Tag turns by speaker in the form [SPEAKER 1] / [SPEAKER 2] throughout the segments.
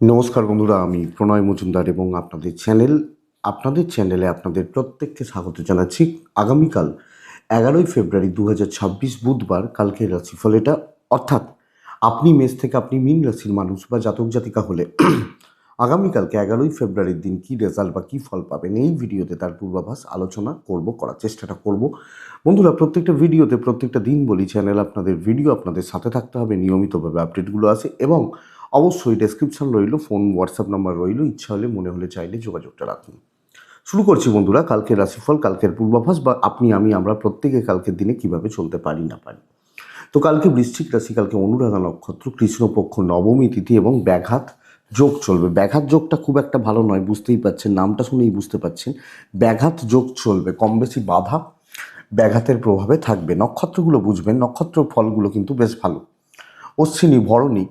[SPEAKER 1] নমস্কার বন্ধুরা, আমি প্রণয় মজুমদার এবং আপনাদের চ্যানেলে আপনাদের প্রত্যেককে স্বাগত জানাচ্ছি। আগামীকাল 11ই ফেব্রুয়ারি 2026 বুধবার কালকের রাশিফল এটা, অর্থাৎ আপনি মেষ থেকে আপনি মীন রাশির মানুষ বা জাতক জাতিকা হলে আগামীকালকে 11ই ফেব্রুয়ারির দিন কী রেজাল্ট বা কী ফল পাবেন এই ভিডিওতে তার পূর্বাভাস আলোচনা করার চেষ্টাটা করব। বন্ধুরা, প্রত্যেকটা ভিডিওতে প্রত্যেকটা দিন বলি চ্যানেল আপনাদের ভিডিও আপনাদের সাথে থাকতে হবে, নিয়মিতভাবে আপডেটগুলো আসে এবং অবশ্যই ডেসক্রিপশন রইল, ফোন হোয়াটসঅ্যাপ নাম্বার রইল, ইচ্ছা হলে মনে হলে চাইলে যোগাযোগটা রাখুন। শুরু করছি বন্ধুরা কালকের রাশিফল, কালকের পূর্বাভাস বা আমরা প্রত্যেকে কালকের দিনে কিভাবে চলতে পারি না পারি। তো কালকে বৃশ্চিক রাশি, কালকে অনুরাধা নক্ষত্র, কৃষ্ণপক্ষ নবমী তিথি এবং ব্যাঘাত যোগ চলবে। ব্যাঘাত যোগটা খুব একটা ভালো নয়, বুঝতেই পারছেন, নামটা শুনেই বুঝতে পারছেন। ব্যাঘাত যোগ চলবে, কম বেশি বাধা ব্যাঘাতের প্রভাবে থাকবে। নক্ষত্রগুলো বুঝবেন, নক্ষত্র ফলগুলো কিন্তু বেশ ভালো। অশ্বিনী, ভরণী,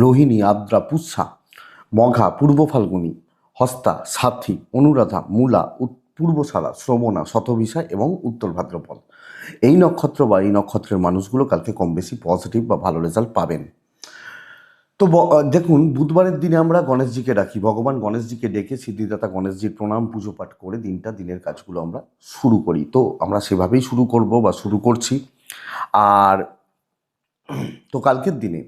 [SPEAKER 1] রোহিণী, আদ্রা, পুষ্যা, মঘা, পূর্ব ফাল্গুনী, হস্তা, সাথী, অনুরাধা, মূলা, পূর্বশালা, শ্রবণা, শতভিষা এবং উত্তর ভাদ্রপদ। এই নক্ষত্র বা এই নক্ষত্রের মানুষগুলো কালকে কম বেশি পজিটিভ বা ভালো রেজাল্ট পাবেন। তো দেখুন, বুধবারের দিনে আমরা গণেশজিকে ডাকি, ভগবান গণেশজিকে ডেকে সিদ্ধিদাতা গণেশজির প্রণাম পুজো পাঠ করে দিনের কাজগুলো আমরা শুরু করি। তো আমরা সেভাবেই শুরু করব বা শুরু করছি। আর তো কালকের দিনে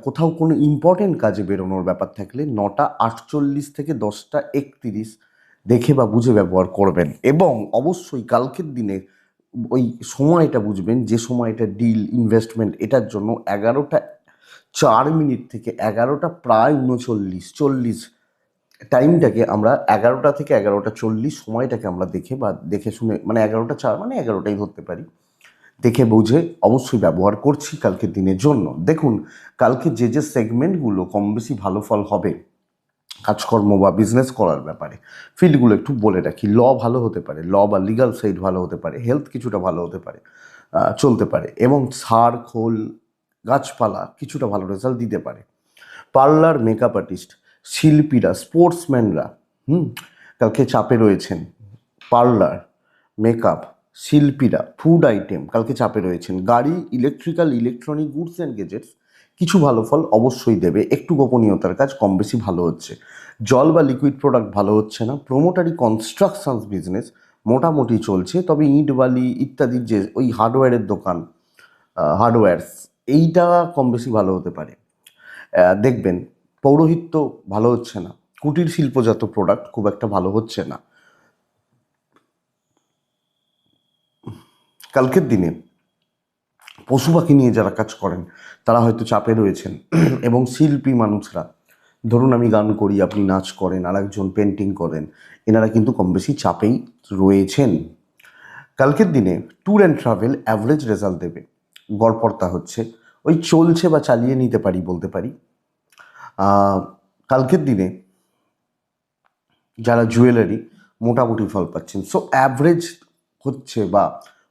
[SPEAKER 1] কোথাও কোনো ইম্পর্টেন্ট কাজে বেরোনোর ব্যাপার থাকলে 9:48 থেকে 10:31 দেখে বা বুঝে ব্যবহার করবেন। এবং অবশ্যই কালকের দিনে ওই সময়টা বুঝবেন, যে সময়টা ডিল ইনভেস্টমেন্ট এটার জন্য 11:04 থেকে 11:39 টাইমটাকে আমরা 11টা থেকে 11:40 সময়টাকে আমরা দেখে শুনে, মানে 11:04 মানে 11টাই ধরতে পারি, দেখে বুঝে অবশ্যই ব্যবহার করছি কালকের দিনের জন্য। দেখুন, কালকে যে সেগমেন্টগুলো কম বেশি ভালো ফল হবে কাজকর্ম বা বিজনেস করার ব্যাপারে, ফিল্ডগুলো একটু বলে রাখি। ল ভালো হতে পারে, ল বা লিগাল সাইড ভালো হতে পারে, হেলথ কিছুটা ভালো হতে পারে, চলতে পারে, এবং সার খোল গাছপালা কিছুটা ভালো রেজাল্ট দিতে পারে। পার্লার, মেকআপ আর্টিস্ট, শিল্পীরা, স্পোর্টসম্যানরা কালকে চাপে রয়েছেন। পার্লার, মেকআপ, শিল্পীরা, ফুড আইটেম কালকে চাপে রয়েছেন। গাড়ি, ইলেকট্রনিক গুডস অ্যান্ড গেজেটস কিছু ভালো ফল অবশ্যই দেবে। একটু গোপনীয়তার কাজ কম বেশি ভালো হচ্ছে। জল বা লিকুইড প্রোডাক্ট ভালো হচ্ছে না। প্রোমোটারি কনস্ট্রাকশনস বিজনেস মোটামুটি চলছে, তবে ইট বালি ইত্যাদির যে ওই হার্ডওয়্যারের দোকান, হার্ডওয়্যারস, এইটা কম বেশি ভালো হতে পারে। দেখবেন পৌরোহিত্য ভালো হচ্ছে না। কুটির শিল্পজাত প্রোডাক্ট খুব একটা ভালো হচ্ছে না কালকের দিনে। পশু পাখি নিয়ে যারা কাজ করেন তারা হয়তো চাপে রয়েছেন। এবং শিল্পী মানুষরা, ধরুন আমি গান করি, আপনি নাচ করেন, আর একজন পেন্টিং করেন, এনারা কিন্তু কম বেশি চাপেই রয়েছেন। কালকের দিনে tour and travel average result দেবে। গড়পড়তা হচ্ছে, ওই চলছে বা চালিয়ে নিতে পারি বলতে পারি। কালকের দিনে যারা জুয়েলারি মোটামুটি ফল পাচ্ছেন, সো অ্যাভারেজ হচ্ছে বা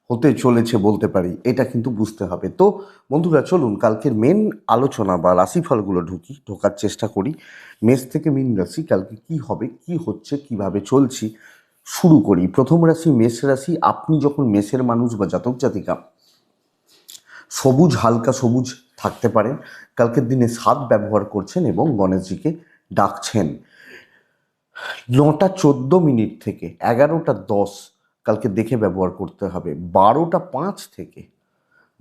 [SPEAKER 1] হতে চলেছে বলতে পারি, এটা কিন্তু বুঝতে হবে। তো বন্ধুরা, চলুন কালকের মেন আলোচনা বা রাশিফলগুলো ঢোকার চেষ্টা করি। মেষ থেকে মীন রাশি কালকে কি হবে, কি হচ্ছে, কিভাবে চলছি শুরু করি। প্রথম রাশি মেষ রাশি। আপনি যখন মেষের মানুষ বা জাতক জাতিকা, সবুজ, হালকা সবুজ থাকতে পারেন। কালকের দিনে সাত ব্যবহার করছেন এবং গণেশজিকে ডাকছেন। 9:14 থেকে 11:10 কালকে দেখে ব্যবহার করতে হবে। 12:05 থেকে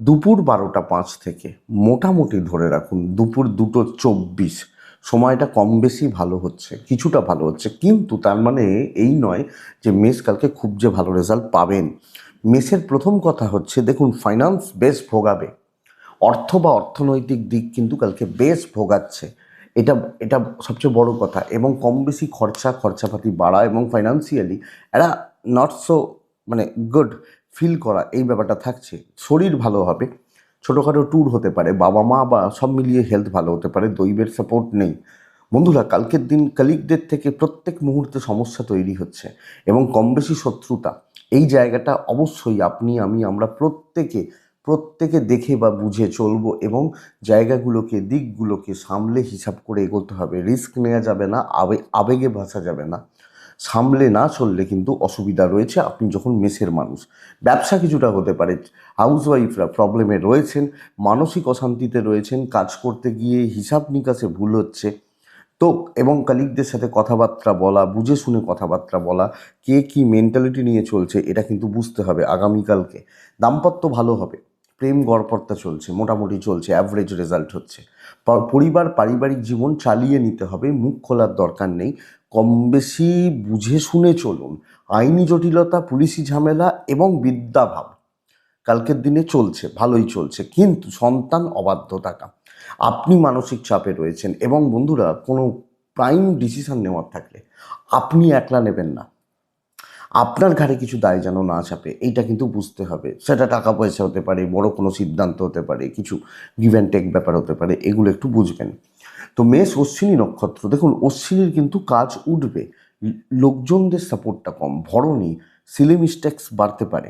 [SPEAKER 1] দুপুর 12:05 থেকে মোটামুটি ধরে রাখুন দুপুর 2:24 সময়টা কম বেশি ভালো হচ্ছে, কিছুটা ভালো হচ্ছে, কিন্তু তার মানে এই নয় যে মেষ কালকে খুব যে ভালো রেজাল্ট পাবেন। মেষের প্রথম কথা হচ্ছে, দেখুন, ফাইন্যান্স বেশ ভোগাবে। অর্থ বা অর্থনৈতিক দিক কিন্তু কালকে বেশ ভোগাচ্ছে, এটা এটা সবচেয়ে বড় কথা। এবং কম বেশি খরচাপাতি বাড়া এবং ফাইন্যান্সিয়ালি একটা নট সো, মানে গুড ফিল করা, এই ব্যাপারটা থাকছে। শরীর ভালো হবে, ছোটোখাটো ট্যুর হতে পারে, বাবা মা বা সব মিলিয়ে হেলথ ভালো হতে পারে। দৈবের সাপোর্ট নেই বন্ধুরা। কালকের দিন কলিগদের থেকে প্রত্যেক মুহূর্তে সমস্যা তৈরি হচ্ছে এবং কম বেশি শত্রুতা, এই জায়গাটা অবশ্যই আমরা প্রত্যেকে দেখে বা বুঝে চলবো এবং জায়গাগুলোকে, দিকগুলোকে সামলে হিসাব করে এগোতে হবে। রিস্ক নেওয়া যাবে না, আবেগে ভাসা যাবে না। সামলে না চললে কিন্তু অসুবিধা রয়েছে। আপনি যখন মেসের মানুষ, ব্যবসা কিছুটা হতে পারে, হাউসওয়াইফরা প্রবলেমে রয়েছেন, মানসিক অশান্তিতে রয়েছেন, কাজ করতে গিয়ে হিসাব নিকাশে ভুল হচ্ছে, তো এবং কালিগদের সাথে কথাবার্তা বলা, বুঝে শুনে কথাবার্তা বলা, কে কী মেন্টালিটি নিয়ে চলছে এটা কিন্তু বুঝতে হবে আগামীকালকে। দাম্পত্য ভালো হবে, প্রেম গড়পড়তা চলছে, মোটামুটি চলছে, অ্যাভারেজ রেজাল্ট হচ্ছে। পরিবার পারিবারিক জীবন চালিয়ে নিতে হবে, মুখ খোলার দরকার নেই, কম বেশি বুঝে শুনে চলুন। আইনি জটিলতা, পুলিশি ঝামেলা এবং বিদ্যাভাব কালকের দিনে চলছে, ভালোই চলছে, কিন্তু সন্তান অবাধ্য থাকা, আপনি মানসিক চাপে রয়েছেন। এবং বন্ধুরা, কোনো প্রাইম ডিসিশন নেওয়ার থাকলে আপনি একলা নেবেন না, আপনার ঘাড়ে কিছু দায় যেন না চাপে, এইটা কিন্তু বুঝতে হবে। সেটা টাকা পয়সা হতে পারে, বড় কোনো সিদ্ধান্ত হতে পারে, কিছু গিভ অ্যান্ড টেক ব্যাপার হতে পারে, এগুলো একটু বুঝবেন। তো মেষ অশ্বিনী নক্ষত্র, দেখুন অশ্বিনীর কিন্তু কাজ উঠবে, লোকজনদের সাপোর্টটা কম, ভরণী সিলি মিস্টেক্স বাড়তে পারে।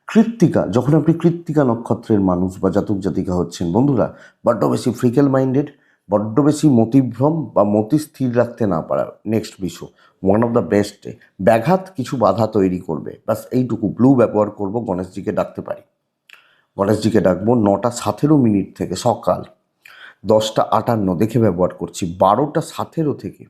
[SPEAKER 1] কৃত্তিকা, যখন আপনি কৃত্তিকা নক্ষত্রের মানুষ বা জাতক জাতিকা হচ্ছেন বন্ধুরা, বড্ড বেশি ফ্রিকেল মাইন্ডেড, বড্ড বেশি মতিভ্রম বা মতি স্থির রাখতে না পারা, নেক্সট বিষয় ওয়ান অফ দ্য বেস্ট। ব্যাঘাত কিছু বাধা তৈরি করবে, বাস এইটুকু। ব্লু ব্যবহার করব, গণেশজিকে ডাকতে পারি, গণেশজিকে ডাকবো 9:17 থেকে সকাল 10:58 দেখে ব্যবহার করছি, 12:17 থেকে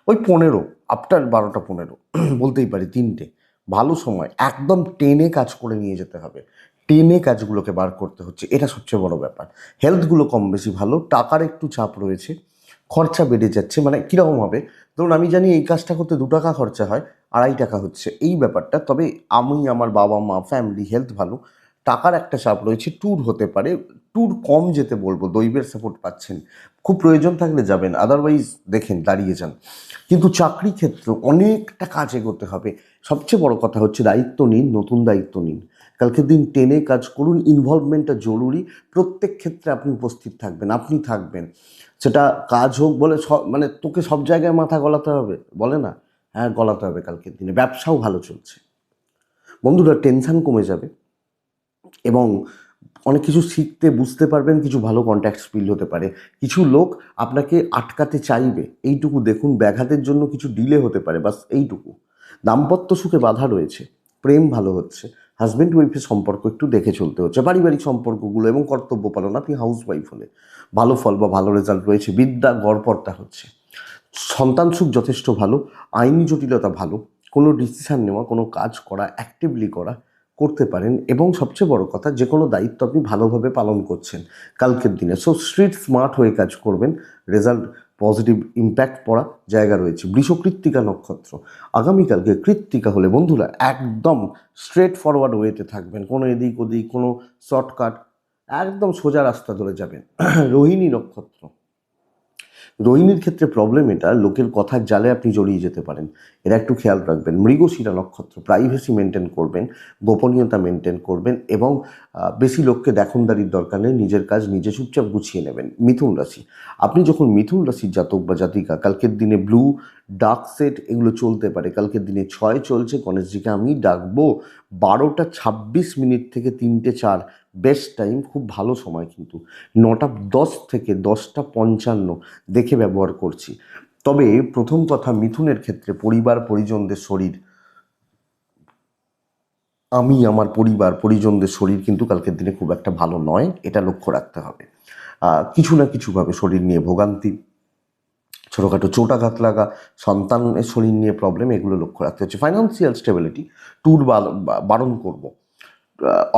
[SPEAKER 1] ওই 15 আফটার 12:15 বলতেই পারি 3টে, ভালো সময়, একদম টেনে কাজ করে নিয়ে যেতে হবে, টেনে কাজগুলোকে বার করতে হচ্ছে, এটা সবচেয়ে বড় ব্যাপার। হেলথগুলো কম বেশি ভালো, টাকার একটু চাপ রয়েছে, খরচা বেড়ে যাচ্ছে, মানে কীরকম হবে, ধরুন আমি জানি এই কাজটা করতে 2 টাকা খরচা হয়, 2.5 টাকা হচ্ছে এই ব্যাপারটা, তবে আমি, আমার বাবা মা, ফ্যামিলি, হেলথ ভালো, টাকার একটা চাপ রয়েছে, ট্যুর হতে পারে, ট্যুর কম যেতে বলবো, দৈবের সাপোর্ট পাচ্ছেন, খুব প্রয়োজন থাকলে যাবেন, আদারওয়াইজ দেখেন দাঁড়িয়ে যান। কিন্তু চাকরি ক্ষেত্রে অনেকটা কাজ এগোতে হবে। সবচেয়ে বড় কথা হচ্ছে দায়িত্ব নিন, নতুন দায়িত্ব নিন, কালকের দিন টেনে কাজ করুন, ইনভলভমেন্টটা জরুরি, প্রত্যেক ক্ষেত্রে আপনি উপস্থিত থাকবেন, আপনি থাকবেন, সেটা কাজ হোক বলে মানে তোকে সব জায়গায় মাথা গলাতে হবে বলে না, হ্যাঁ গলাতে হবে কালকের দিনে। ব্যবসাও ভালো চলছে বন্ধুরা, টেনশন কমে যাবে এবং অনেক কিছু শিখতে বুঝতে পারবেন, কিছু ভালো কন্ট্যাক্টস বিল্ড হতে পারে, কিছু লোক আপনাকে আটকাতে চাইবে, এইটুকু দেখুন। ব্যাঘাতের জন্য কিছু ডিলে হতে পারে, বাস এইটুকু। দাম্পত্য সুখে বাধা রয়েছে, প্রেম ভালো হচ্ছে, হাজব্যান্ড ওয়াইফের সম্পর্ক একটু দেখে চলতে হচ্ছে, পারিবারিক সম্পর্কগুলো এবং কর্তব্য পালন, আপনি হাউস ওয়াইফ হলে ভালো ফল বা ভালো রেজাল্ট রয়েছে, বিদ্যা গড়পড়তা হচ্ছে, সন্তান সুখ যথেষ্ট ভালো, আইনি জটিলতা ভালো, কোনো ডিসিশান নেওয়া, কোনো কাজ করা, অ্যাক্টিভলি করা করতে পারেন, এবং সবচেয়ে বড় কথা, যে কোনো দায়িত্ব আপনি ভালোভাবে পালন করছেন কালকের দিনে। সো স্ট্রিট স্মার্ট হয়ে কাজ করবেন, রেজাল্ট পজিটিভ ইম্প্যাক্ট পড়া জায়গা রয়েছে। বৃষ কৃত্তিকা নক্ষত্র, আগামীকালকে কৃত্তিকা হলে বন্ধুরা একদম স্ট্রেট ফরওয়ার্ড ওয়েতে থাকবেন, কোনো এদিক ওদিক, কোনো শর্টকাট, একদম সোজা রাস্তা ধরে যাবেন। রোহিণী নক্ষত্র, রোহিণীর ক্ষেত্রে প্রবলেম এটা, লোকের কথার জালে আপনি জড়িয়ে যেতে পারেন, এটা একটু খেয়াল রাখবেন। মৃগশিরা নক্ষত্র, প্রাইভেসি মেনটেন করবেন, গোপনীয়তা মেনটেন করবেন, এবং বেশি লোককে দেখনদারির দরকার নেই, নিজের কাজ নিজে চুপচাপ গুছিয়ে নেবেন। মিথুন রাশি, আপনি যখন মিথুন রাশির জাতক বা জাতিকা, কালকের দিনে ব্লু ডার্ক সেট এগুলো চলতে পারে, কালকের দিনে 6 চলছে, গণেশজিকে আমি ডাকবো 12:26 থেকে 3টে 4, বেস্ট টাইম, খুব ভালো সময়, কিন্তু 9:10 থেকে 10:55 দেখে ব্যবহার করছি। তবে প্রথম কথা, মিথুনের ক্ষেত্রে পরিবার পরিজনদের শরীর, আমি আমার পরিবার পরিজনদের শরীর কিন্তু কালকের দিনে খুব একটা ভালো নয়, এটা লক্ষ্য রাখতে হবে। কিছু না কিছুভাবে শরীর নিয়ে ভোগান্তি, ছোটোখাটো চোটাঘাত লাগা, সন্তানের শরীর নিয়ে প্রবলেম, এগুলো লক্ষ্য রাখতে হচ্ছে। ফাইন্যান্সিয়াল স্টেবিলিটি, ট্যুর বারণ করব।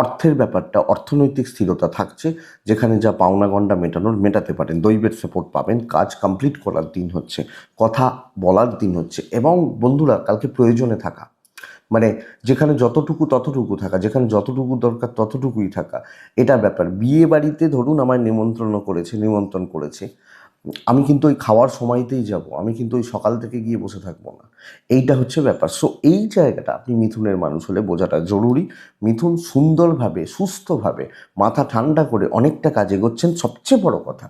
[SPEAKER 1] অর্থের ব্যাপারটা, অর্থনৈতিক স্থিরতা থাকছে, যেখানে যা পাওনা গন্ডা মেটাতে পারেন, দৈবের সাপোর্ট পাবেন, কাজ কমপ্লিট করার দিন হচ্ছে, কথা বলার দিন হচ্ছে, এবং বন্ধুরা কালকে প্রয়োজনে থাকা, মানে যেখানে যতটুকু ততটুকু থাকা, যেখানে যতটুকু দরকার ততটুকুই থাকা, এটা ব্যাপার। বিয়ে বাড়িতে ধরুন আমায় নিমন্ত্রণ করেছে, আমি কিন্তু ওই খাওয়ার সময়তেই যাব, আমি কিন্তু ওই সকাল থেকে গিয়ে বসে থাকবো না, এইটা হচ্ছে ব্যাপার। সো এই জায়গাটা আপনি মিথুনের মানুষ হলে বোঝাটা জরুরি। মিথুন সুন্দরভাবে, সুস্থভাবে, মাথা ঠান্ডা করে অনেকটা কাজ এগোচ্ছেন। সবচেয়ে বড় কথা,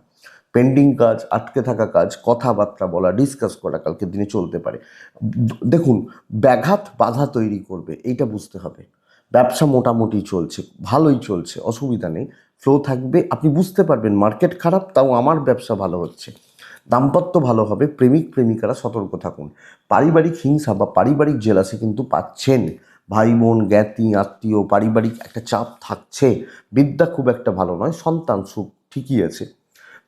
[SPEAKER 1] পেন্ডিং কাজ, আটকে থাকা কাজ, কথাবার্তা বলা, ডিসকাস করা কালকের দিনে চলতে পারে। দেখুন, ব্যাঘাত বাধা তৈরি করবে, এইটা বুঝতে হবে। ব্যবসা মোটামুটি চলছে, ভালোই চলছে, অসুবিধা নেই, ফ্লো থাকবে, আপনি বুঝতে পারবেন মার্কেট খারাপ, তাও আমার ব্যবসা ভালো হচ্ছে। দাম্পত্য ভালো হবে, প্রেমিক প্রেমিকারা সতর্ক থাকুন। পারিবারিক হিংসা বা পারিবারিক জেলাসি কিন্তু পাচ্ছেন, ভাই বোন জ্ঞাতি আত্মীয় পারিবারিক একটা চাপ থাকছে। বিদ্যা খুব একটা ভালো নয়, সন্তান সুখ ঠিকই আছে।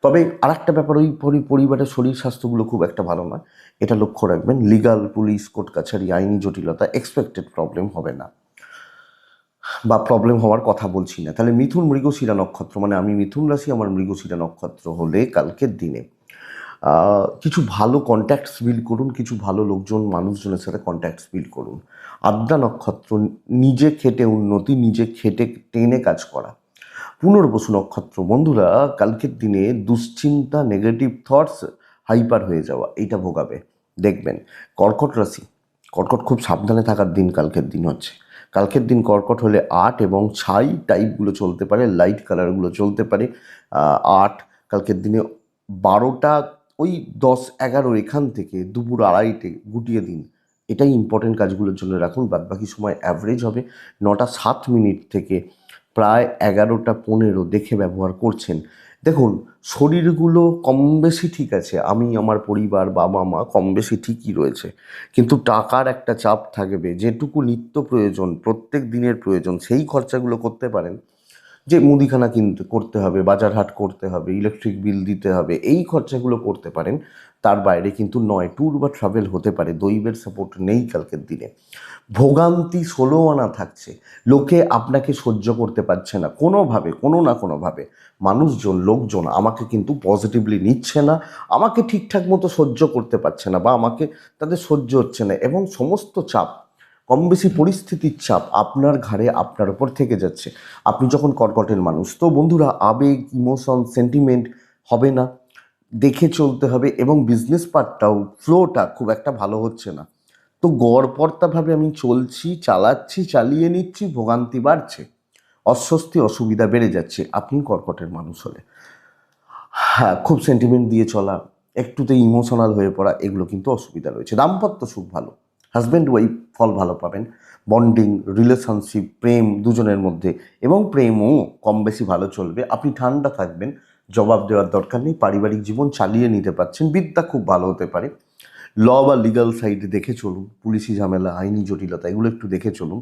[SPEAKER 1] তবে আর একটা ব্যাপার, ওই পরিবারের শরীর স্বাস্থ্যগুলো খুব একটা ভালো নয়, এটা লক্ষ্য রাখবেন। লিগাল, পুলিশ, কোর্ট কাছারি, আইনি জটিলতা, এক্সপেক্টেড প্রবলেম হবে না বা প্রবলেম হওয়ার কথা বলছি না। তাহলে মিথুন মৃগশিরা নক্ষত্র, মানে আমি মিথুন রাশি, আমার মৃগশিরা নক্ষত্র হলে কালকের দিনে কিছু ভালো কন্ট্যাক্টস বিল্ড করুন, কিছু ভালো লোকজন মানুষজনের সাথে কন্ট্যাক্টস বিল্ড করুন। আদ্রা নক্ষত্র, নিজে খেটে উন্নতি, নিজে খেটে টেনে কাজ করা। পুনর্বসু নক্ষত্র, বন্ধুরা কালকের দিনে দুশ্চিন্তা, নেগেটিভ থটস, হাইপার হয়ে যাওয়া, এইটা ভোগাবে দেখবেন। কর্কট রাশি, কর্কট খুব সাবধানে থাকার দিন কালকের দিন হচ্ছে। কালকের দিন কর্কট হলে আট এবং ছাই টাইপগুলো চলতে পারে, লাইট কালারগুলো চলতে পারে। আট কালকের দিনে 12টা, ওই 10-11 এখান থেকে দুপুর 2:30 গুটিয়ে দিন, এটাই ইম্পর্টেন্ট কাজগুলোর জন্য রাখুন। বাদবাকি সময় অ্যাভারেজ হবে। 9টা 7 মিনিট থেকে প্রায় 11টা 15 দেখে ব্যবহার করছেন। দেখুন, শরীরগুলো কম বেশি ঠিক আছে, আমি আমার পরিবার বাবা মা কম বেশি ঠিকই রয়েছে, কিন্তু টাকার একটা চাপ থাকবে। যেটুকু নিত্য প্রয়োজন, প্রত্যেক দিনের প্রয়োজন, সেই খরচাগুলো করতে পারেন। যে মুদিখানা কিনতে করতে হবে, বাজার হাট করতে হবে, ইলেকট্রিক বিল দিতে হবে, এই খরচাগুলো করতে পারেন। তার বাইরে কিন্তু নয়। ট্যুর বা ট্রাভেল হতে পারে, দৈবের সাপোর্ট নেই কালকের দিনে। ভোগান্তি 16 আনা থাকছে, লোকে আপনাকে সহ্য করতে পারছে না কোনোভাবে, কোনো না কোনোভাবে। মানুষজন, লোকজন আমাকে কিন্তু পজিটিভলি নিচ্ছে না, আমাকে ঠিকঠাক মতো সহ্য করতে পারছে না, বা আমাকে তাদের সহ্য হচ্ছে না, এবং সমস্ত চাপ, কম বেশি পরিস্থিতির চাপ আপনার ঘাড়ে, আপনার ওপর থেকে যাচ্ছে। আপনি যখন কর্কটের মানুষ, তো বন্ধুরা আবেগ, ইমোশন, সেন্টিমেন্ট হবে না, দেখে চলতে হবে। এবং বিজনেস পার্টটাও, ফ্লোটা খুব একটা ভালো হচ্ছে না। তো গড়পড়তাভাবে আমি চলছি, চালাচ্ছি, চালিয়ে নিচ্ছি, ভোগান্তি বাড়ছে, অস্বস্তি অসুবিধা বেড়ে যাচ্ছে। আপনি কর্কটের মানুষ হলে হ্যাঁ, খুব সেন্টিমেন্ট দিয়ে চলা, একটুতে ইমোশনাল হয়ে পড়া, এগুলো কিন্তু অসুবিধা রয়েছে। দাম্পত্য সুখ ভালো, হাজব্যান্ড ওয়াইফ ফল ভালো পাবেন। বন্ডিং, রিলেশনশিপ, প্রেম দুজনের মধ্যে, এবং প্রেমও কম বেশি ভালো চলবে। আপনি ঠান্ডা থাকবেন, জবাব দেওয়ার দরকার নেই, পারিবারিক জীবন চালিয়ে নিতে পারছেন। বিদ্যা খুব ভালো হতে পারে। ল বা লিগাল সাইডে দেখে চলুন, পুলিশি ঝামেলা, আইনি জটিলতা, এগুলো একটু দেখে চলুন।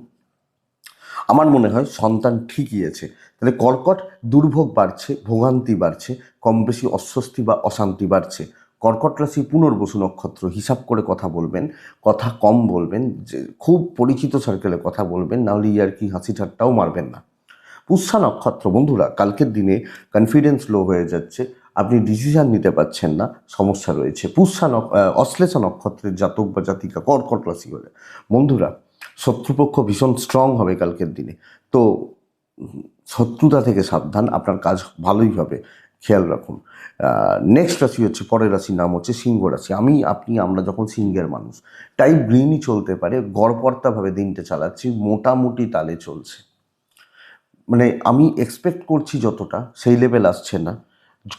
[SPEAKER 1] আমার মনে হয় সন্তান ঠিকই আছে। তাহলে কর্কট, দুর্ভোগ বাড়ছে, ভোগান্তি বাড়ছে, কম বেশি অস্বস্তি বা অশান্তি বাড়ছে। কর্কট রাশি পুনর্বসু নক্ষত্র, হিসাব করে কথা বলবেন, কথা কম বলবেন, যে খুব পরিচিত সার্কেলে কথা বলবেন, নাহলে ইয়ার্কি হাসি ঠাট্টাও মারবেন না। পুষ্যা নক্ষত্র, বন্ধুরা কালকের দিনে কনফিডেন্স লো হয়ে যাচ্ছে, আপনি ডিসিশন নিতে পারছেন না, সমস্যা রয়েছে। অশ্লেষা নক্ষত্রের জাতক বা জাতিকা কর্কট রাশি হলে, বন্ধুরা শত্রুপক্ষ ভীষণ স্ট্রং হবে কালকের দিনে। তো শত্রুতা থেকে সাবধান, আপনার কাজ ভালোই হবে, খেয়াল রাখুন। নেক্সট রাশি হচ্ছে, পরের রাশির নাম হচ্ছে সিংহ রাশি। আমরা যখন সিংহের মানুষ, টাইপ গ্রিনই চলতে পারে, গড়পড়তাভাবে দিনটা চালাচ্ছি, মোটামুটি তালে চলছে। মানে আমি এক্সপেক্ট করছি যতটা, সেই লেভেল আসছে না।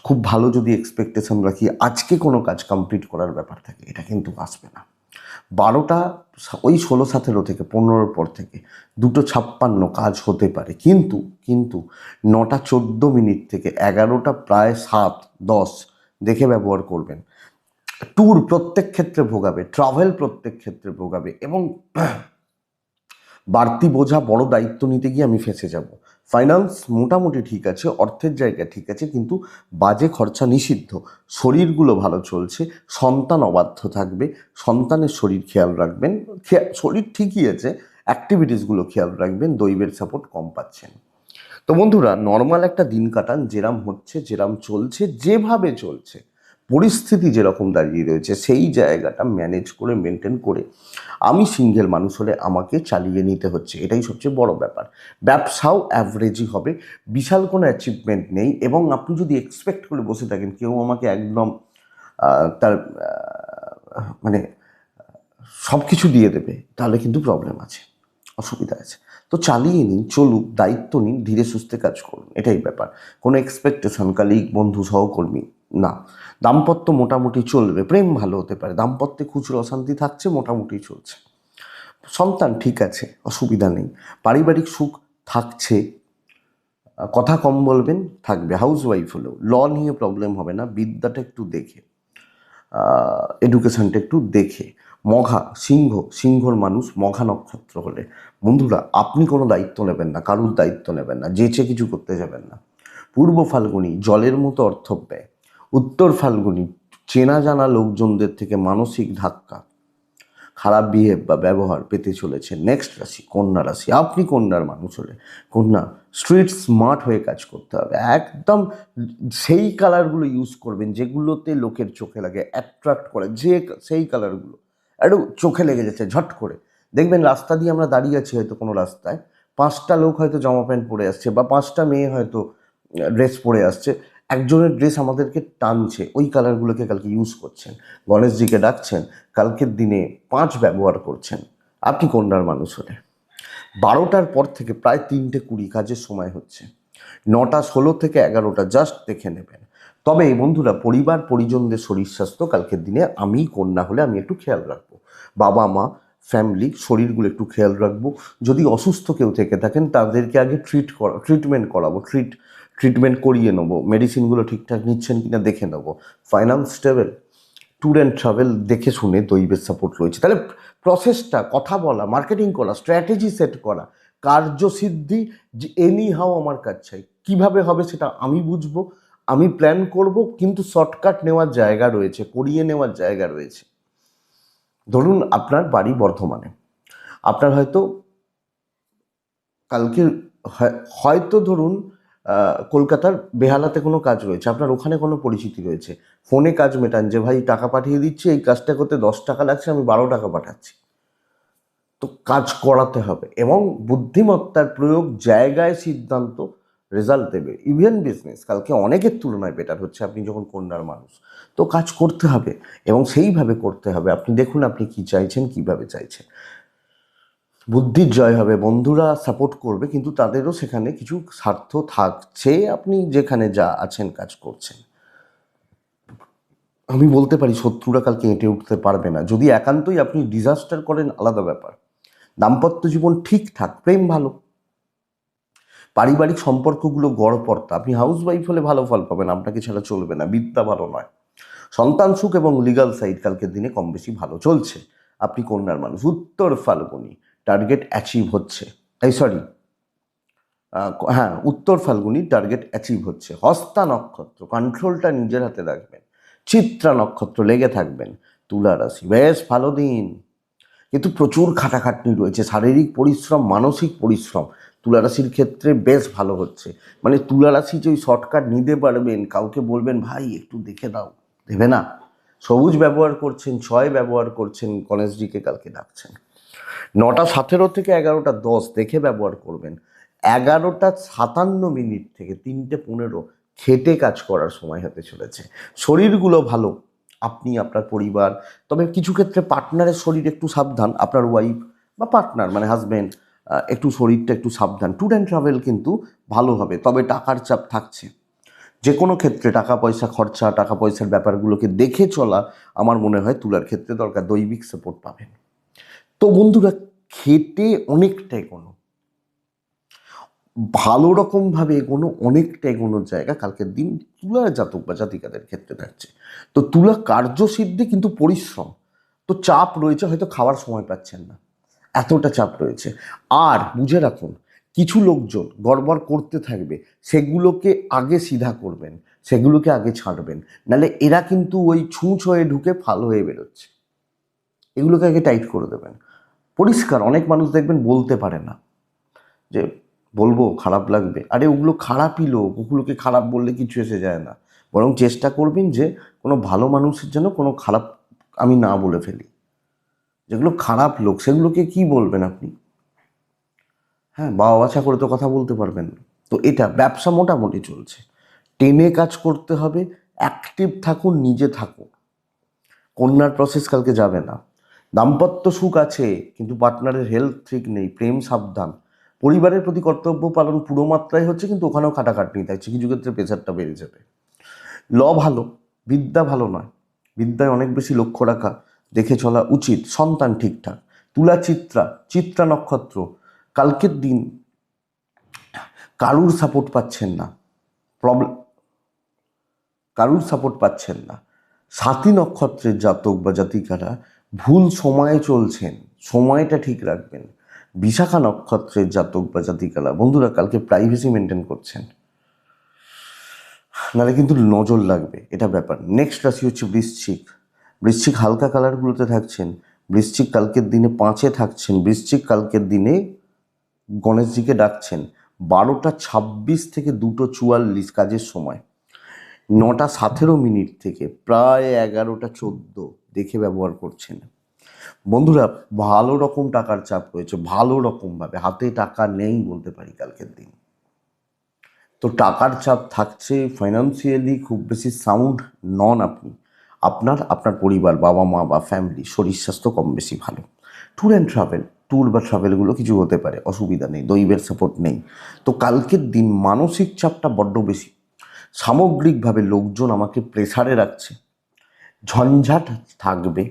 [SPEAKER 1] খুব ভালো যদি এক্সপেকটেশন রাখি, আজকে কোনো কাজ কমপ্লিট করার ব্যাপার থাকে, এটা কিন্তু আসবে না। 12টা, ওই 16-17 থেকে 15-র পর থেকে 2:56 কাজ হতে পারে, কিন্তু 9টা 14 মিনিট থেকে 11টা প্রায় 7-10 দেখে ব্যবহার করবেন। ট্যুর প্রত্যেক ক্ষেত্রে ভোগাবে, ট্রাভেল প্রত্যেক ক্ষেত্রে ভোগাবে, এবং বাড়তি বোঝা, বড় দায়িত্ব নিতে গিয়ে আমি ফেঁসে যাব। ফাইন্যান্স মোটামুটি ঠিক আছে, অর্থের জায়গা ঠিক আছে, কিন্তু বাজে খরচা নিষিদ্ধ। শরীরগুলো ভালো চলছে, সন্তান অবাধ্য থাকবে, সন্তানের শরীর খেয়াল রাখবেন। শরীর ঠিকই আছে, অ্যাক্টিভিটিসগুলো খেয়াল রাখবেন, দৈবের সাপোর্ট কম পাচ্ছেন। তো বন্ধুরা নর্মাল একটা দিন কাটান, যেরাম হচ্ছে, যেরাম চলছে, যেভাবে চলছে, পরিস্থিতি যেরকম দাঁড়িয়ে রয়েছে, সেই জায়গাটা ম্যানেজ করে, মেনটেন করে আমি সিঙ্গেল মানুষ হলে আমাকে চালিয়ে নিতে হচ্ছে, এটাই সবচেয়ে বড় ব্যাপার। ব্যবসাও অ্যাভারেজই হবে, বিশাল কোনো অ্যাচিভমেন্ট নেই। এবং আপনি যদি এক্সপেক্ট করে বসে থাকেন কেউ আমাকে একদম তার মানে সব কিছু দিয়ে দেবে, তাহলে কিন্তু প্রবলেম আছে, অসুবিধা আছে। তো চালিয়ে নিন, চলুক, দায়িত্ব নিন, ধীরে সুস্থে কাজ করুন, এটাই ব্যাপার। কোনো এক্সপেকটেশন কালিগ, বন্ধু, সহকর্মী না। দাম্পত্য মোটামুটি চলবে, প্রেম ভালো হতে পারে, দাম্পত্যে খুচরো অশান্তি থাকছে, মোটামুটি চলছে। সন্তান ঠিক আছে, অসুবিধা নেই, পারিবারিক সুখ থাকছে, কথা কম বলবেন, থাকবে। হাউস ওয়াইফ হলেও ল নিয়ে প্রবলেম হবে না, বিদ্যাটা একটু দেখে। এডুকেশনটা একটু দেখে। মঘা, সিংহর মানুষ মঘা নক্ষত্র হলে বন্ধুরা আপনি কোনো দায়িত্ব নেবেন না, কারুর দায়িত্ব নেবেন না, যেচে কিছু করতে যাবেন না। পূর্ব ফাল্গুনি জলের মতো অর্থব্যয়। উত্তর ফাল্গুনি চেনা জানা লোকজনদের থেকে মানসিক ধাক্কা, খারাপ বিহেভ বা ব্যবহার পেতে চলেছে। নেক্সট রাশি কন্যা রাশি। আপনি কন্যার মানুষ হলে কন্যা স্ট্রিট স্মার্ট হয়ে কাজ করতে হবে, একদম সেই কালারগুলো ইউজ করবেন যেগুলোতে লোকের চোখে লাগে, অ্যাট্রাক্ট করে, সেই কালারগুলো একটু চোখে লেগে যাচ্ছে ঝট করে। দেখবেন রাস্তা দিয়ে আমরা দাঁড়িয়ে আছি হয়তো কোনো রাস্তায়, 5টা লোক হয়তো জামা প্যান্ট পরে আসছে বা 5টা মেয়ে হয়তো ড্রেস পরে আসছে, একজনের ড্রেস আমাদেরকে টানছে, ওই কালারগুলোকে কালকে ইউজ করছেন। গণেশজিকে ডাকছেন, কালকের দিনে 5 ব্যবহার করছেন। আপনি কন্যার মানুষ হলে 12টার পর থেকে প্রায় 3:20 কাজের সময় হচ্ছে, 9:16 থেকে 11টা জাস্ট দেখে নেবেন। তবে বন্ধুরা পরিবার পরিজনদের শরীর স্বাস্থ্য কালকের দিনে আমি কন্যা হলে আমি একটু খেয়াল রাখবো, বাবা মা ফ্যামিলি শরীরগুলো একটু খেয়াল রাখবো। যদি অসুস্থ কেউ থেকে থাকেন তাদেরকে আগে ট্রিটমেন্ট করাবো, ট্রিটমেন্ট করিয়ে নেবো, মেডিসিনগুলো ঠিকঠাক নিচ্ছেন কিনা দেখে নেবো। Finance stable, tour and travel দেখে শুনে দৈবের সাপোর্ট রয়েছে। তাহলে প্রসেসটা কথা বলা, মার্কেটিং করা, স্ট্র্যাটেজি সেট করা, কার্যসিদ্ধি, যে এনি হাও আমার কাজ চাই, কীভাবে হবে সেটা আমি বুঝবো, আমি প্ল্যান করব, কিন্তু শর্টকাট নেওয়ার জায়গা রয়েছে, করিয়ে নেওয়ার জায়গা রয়েছে। ধরুন আপনার বাড়ি বর্ধমানে, আপনার হয়তো কালকে হয়তো ধরুন কলকাতার বেহালাতে কোনো কাজ রয়েছে, আপনার ওখানে কোনো পরিচিতি রয়েছে, ফোনে কাজ মেটান যে ভাই টাকা পাঠিয়ে দিচ্ছি, এই কাজটা করতে 10 টাকা লাগছে, আমি 12 টাকা পাঠাচ্ছি। তো কাজ করাতে হবে এবং বুদ্ধিমত্তার প্রয়োগ, জায়গায় সিদ্ধান্ত রেজাল্ট দেবে। ইভেন বিজনেস কালকে অনেকের তুলনায় বেটার হচ্ছে আপনি যখন কন্যার মানুষ। তো কাজ করতে হবে এবং সেইভাবে করতে হবে। আপনি দেখুন আপনি কি চাইছেন, কিভাবে চাইছেন। বুদ্ধির জয় হবে, বন্ধুরা সাপোর্ট করবে, কিন্তু তাদেরও সেখানে কিছু স্বার্থ থাকছে। আপনি যেখানে যা আছেন কাজ করছেন, আমি বলতে পারি শত্রুরা কালকে এঁটে উঠতে পারবে না। যদি একান্তই আপনি ডিজাস্টার করেন আলাদা ব্যাপার। দাম্পত্য জীবন ঠিকঠাক, প্রেম ভালো, পারিবারিক সম্পর্কগুলো গড়পড়তা। আপনি হাউস ওয়াইফ হলে ভালো ফল পাবেন, আপনাকে ছাড়া চলবে না, বিদ্যা ভালো নয়। সন্তান সুখ এবং লিগাল সাইড কালকের দিনে কম বেশি ভালো চলছে। আপনি কন্যার মানুষ। উত্তর ফাল্গুনি টার্গেট অ্যাচিভ হচ্ছে, হ্যাঁ উত্তর ফাল্গুনি টার্গেট অ্যাচিভ হচ্ছে। হস্তা নক্ষত্র কন্ট্রোলটা নিজের হাতে রাখবেন। চিত্রা নক্ষত্র লেগে থাকবেন। তুলা রাশি বেশ ভালো দিন, কিন্তু প্রচুর খাটাখাটনি রয়েছে, শারীরিক পরিশ্রম, মানসিক পরিশ্রম তুলা রাশির ক্ষেত্রে বেশ ভালো হচ্ছে। মানে তুলা রাশি যে ওই শর্টকাট নিতে পারবেন, কাউকে বলবেন ভাই একটু দেখে দাও, দেবে না। সবুজ ব্যবহার করছেন, 6 ব্যবহার করছেন, গণেশজিকে কালকে ডাকছেন। 9:17 থেকে 11:10 দেখে ব্যবহার করবেন। 11:57 থেকে 3:15 খেটে কাজ করার সময় হতে চলেছে। শরীরগুলো ভালো, আপনি আপনার পরিবার, তবে কিছু ক্ষেত্রে পার্টনারের শরীর একটু সাবধান, আপনার ওয়াইফ বা পার্টনার মানে হাজব্যান্ড একটু শরীরটা একটু সাবধান। ট্যুর অ্যান্ড ট্রাভেল কিন্তু ভালো হবে, তবে টাকার চাপ থাকছে। যে কোনো ক্ষেত্রে টাকা পয়সা খরচা, টাকা পয়সার ব্যাপারগুলোকে দেখে চলা আমার মনে হয় তুলার ক্ষেত্রে দরকার, দৈবিক সাপোর্ট পাবেন। তো বন্ধুরা খেটে অনেকটা এগোনো, ভালো রকমভাবে এগোনো, অনেকটা এগোনোর জায়গা কালকের দিন তুলা জাতক বা জাতিকাদের ক্ষেত্রে থাকছে। তো তুলা কার্যসিদ্ধি কিন্তু পরিশ্রম, তো চাপ রয়েছে, হয়তো খাওয়ার সময় পাচ্ছেন না, এতটা চাপ রয়েছে। আর বুঝে রাখুন কিছু লোকজন গড়বড় করতে থাকবে, সেগুলোকে আগে সিধা করবেন, সেগুলোকে আগে ছাড়বেন, নাহলে এরা কিন্তু ওই ছুঁচ হয়ে ঢুকে ফাল হয়ে বেরোচ্ছে, এগুলোকে আগে টাইট করে দেবেন। পরিষ্কার অনেক মানুষ দেখবেন বলতে পারে না, যে বলবো খারাপ লাগবে, আরে ওগুলো খারাপই লোক, ওগুলোকে খারাপ বললে কিছু এসে যায় না। বরং চেষ্টা করবেন যে কোনো ভালো মানুষের জন্য কোনো খারাপ আমি না বলে ফেলি। যেগুলো খারাপ লোক সেগুলোকে কি বলবেন আপনি? হ্যাঁ, বাবা বাছা করে তো কথা বলতে পারবেন না। তো এটা ব্যবসা মোটামুটি চলছে, টেনে কাজ করতে হবে, অ্যাক্টিভ থাকুন, নিজে থাকুন। কন্যার প্রসেস কালকে যাবে না। দাম্পত্য সুখ আছে, কিন্তু পার্টনারের হেলথ ঠিক নেই, প্রেম সাবধান। পরিবারের প্রতি কর্তব্য পালন পুরো মাত্রায় হচ্ছে, কিন্তু ওখানেও খাটাখাটনি থাকছে, কিছু ক্ষেত্রে প্রেশারটা বেড়ে যাবে। ভালো, বিদ্যা ভালো নয়, বিদ্যায় অনেক বেশি লক্ষ্য রাখা, দেখে চলা উচিত। সন্তান ঠিকঠাক। তুলা চিত্রা নক্ষত্র কালকের দিন কারুর সাপোর্ট পাচ্ছেন না, প্রবলেম, কারুর সাপোর্ট পাচ্ছেন না, স্বাতী নক্ষত্রের জাতক বা জাতিকারা ভুল সময়ে চলছেন, সময়টা ঠিক রাখবেন। বিশাখা নক্ষত্রের জাতক বা জাতিকারা বন্ধুরা কালকে প্রাইভেসি মেনটেন করছেন, নাহলে কিন্তু নজর লাগবে, এটা ব্যাপার। নেক্সট রাশি হচ্ছে বৃশ্চিক। বৃশ্চিক হালকা কালারগুলোতে থাকছেন। বৃশ্চিক কালকের দিনে 5-এ থাকছেন। বৃশ্চিক কালকের দিনে গণেশজিকে ডাকছেন 12:26 থেকে 2:44 কাজের সময়। 9:17 থেকে প্রায় 11:14 দেখে ব্যবহার করছেন। বন্ধুরা ভালো রকম টাকার চাপ রয়েছে, ভালো রকমভাবে হাতে টাকা নেই বলতে পারি কালকের দিন। তো টাকার চাপ থাকছে, ফাইন্যান্সিয়ালি খুব বেশি সাউন্ড নন আপনি। আপনার পরিবার, বাবা মা বা ফ্যামিলি, শরীর স্বাস্থ্য কম বেশি ভালো। ট্যুর অ্যান্ড ট্রাভেল, ট্যুর বা ট্রাভেলগুলো কিছু হতে পারে, অসুবিধা নেই, দৈবের সাপোর্ট নেই। তো কালকের দিন মানসিক চাপটা বড্ড বেশি। সামগ্রিকভাবে লোকজন আমাকে প্রেসারে রাখছে, ঝঞ্ঝাট থাকবে,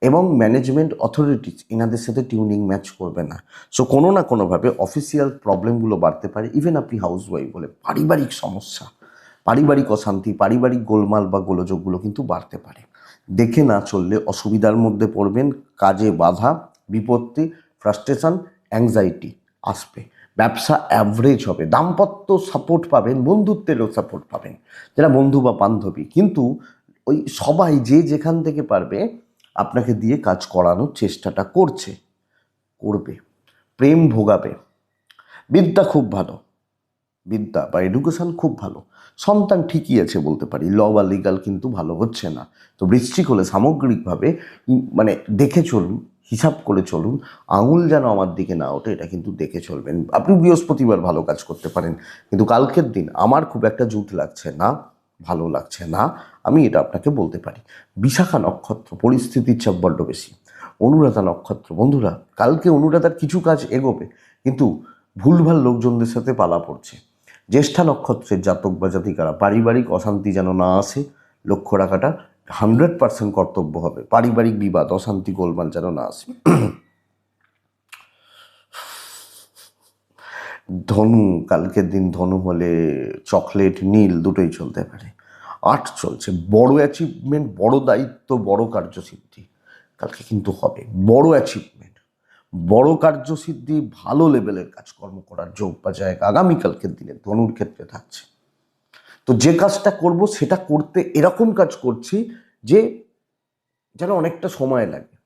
[SPEAKER 1] এবং ম্যানেজমেন্ট অথরিটিস এনাদের সাথে টিউনিং ম্যাচ করবে না। সো কোনো না কোনোভাবে অফিসিয়াল প্রবলেমগুলো বাড়তে পারে। ইভেন আপনি হাউস ওয়াইফ বলে পারিবারিক সমস্যা, পারিবারিক অশান্তি, পারিবারিক গোলমাল বা গোলযোগগুলো কিন্তু বাড়তে পারে। দেখে না চললে অসুবিধার মধ্যে পড়বেন, কাজে বাধা, বিপত্তি, ফ্রাস্ট্রেশন, অ্যাংজাইটি আসবে। ব্যবসা অ্যাভারেজ হবে। দাম্পত্য সাপোর্ট পাবেন, বন্ধুত্বেরও সাপোর্ট পাবেন, যারা বন্ধু বা বান্ধবী। কিন্তু ওই সবাই যে যেখান থেকে পারবে আপনাকে দিয়ে কাজ করানোর চেষ্টাটা করবে। প্রেম ভোগাবে। বিদ্যা খুব ভালো, বিদ্যা বা এডুকেশন খুব ভালো। সন্তান ঠিকই আছে বলতে পারি, ল বা লিগাল কিন্তু ভালো হচ্ছে না। তো বৃশ্চিক হলে সামগ্রিকভাবে মানে দেখে চলুন, হিসাব করে চলুন, আঙুল যেন আমার দিকে না ওঠে, এটা কিন্তু দেখে চলবেন। আপনি বৃহস্পতিবার ভালো কাজ করতে পারেন, কিন্তু কালকের দিন আমার খুব একটা জুত লাগছে না, ভালো লাগছে না, আমি এটা আপনাকে বলতে পারি। বিশাখা নক্ষত্র, পরিস্থিতির চাপ বড্ড বেশি। অনুরাধা নক্ষত্র, বন্ধুরা কালকে অনুরাধার কিছু কাজ এগোবে, কিন্তু ভুলভাল লোকজনদের সাথে পালা পড়ছে। জ্যেষ্ঠা নক্ষত্রের জাতক বা জাতিকারা পারিবারিক অশান্তি যেন না আসে, লক্ষ্য রাখাটা 100% কর্তব্য হবে। পারিবারিক বিবাদ, অশান্তি, গোলমাল যেন না আসে। ধনু, কালকের দিন ধনু হলে চকলেট, নীল দুটোই চলতে পারে। 8 চলছে, বড় অ্যাচিভমেন্ট, বড় দায়িত্ব, বড় কার্যসিদ্ধি কালকে কিন্তু হবে। বড় অ্যাচিভমেন্ট, বড় কার্যসিদ্ধি, ভালো লেভেলের কাজকর্ম করার যোগ বা জায়গা আগামীকালকের দিনে ধনুর ক্ষেত্রে থাকছে। তো যে কাজটা করব সেটা করতে এরকম কাজ করছি যে যেন অনেকটা সময় লাগে।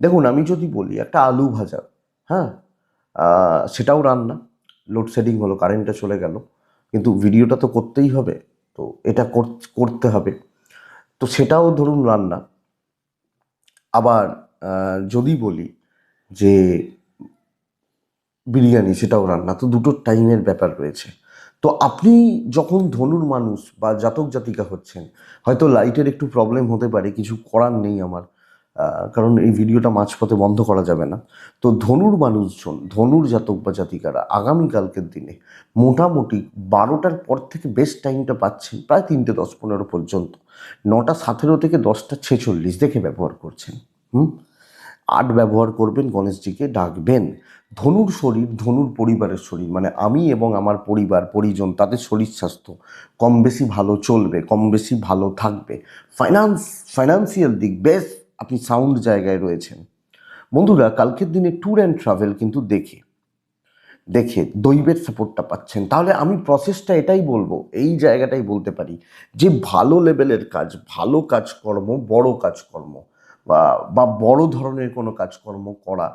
[SPEAKER 1] দেখুন আমি যদি বলি একটা আলু ভাজা, হ্যাঁ, সেটাও রান্না। লোডশেডিং হলো, কারেন্টটা চলে গেল, কিন্তু ভিডিওটা তো করতেই হবে, তো এটা করতে হবে, তো সেটাও ধরুন রান্না। আবার যদি বলি যে বিরিয়ানি, সেটাও রান্না। তো দুটো টাইমের ব্যাপার রয়েছে। তো আপনি যখন ধনুর মানুষ বা জাতক জাতিকা হচ্ছেন, হয়তো লাইটের একটু প্রবলেম হতে পারে, কিছু করার নেই আমার, কারণ এই ভিডিওটা মাঝপথে বন্ধ করা যাবে না। তো ধনুর মানুষজন, ধনুর জাতক বা জাতিকারা আগামীকালকের দিনে মোটামুটি 12টার পর থেকে বেস্ট টাইমটা পাচ্ছেন প্রায় 3:10-15 পর্যন্ত। 9:17 থেকে 10:46 দেখে ব্যবহার করছেন। 8 ব্যবহার করবেন, গণেশজিকে ডাকবেন। ধনুর শরীর, ধনুর পরিবারের শরীর, মানে আমি এবং আমার পরিবার পরিজন, তাদের শরীর স্বাস্থ্য কম বেশি ভালো চলবে, কম বেশি ভালো থাকবে। ফাইন্যান্সিয়াল দিক বেশ আপনি সাউন্ড জায়গায় রয়েছেন। বন্ধুরা কালকের দিনে ট্যুর অ্যান্ড ট্রাভেল কিন্তু দেখে দৈবের সাপোর্টটা পাচ্ছেন। তাহলে আমি প্রসেসটা এটাই বলবো, এই জায়গাটাই বলতে পারি যে ভালো লেভেলের কাজ, ভালো কাজকর্ম, বড় কাজকর্ম বা বড় ধরনের কোনো কাজকর্ম করা,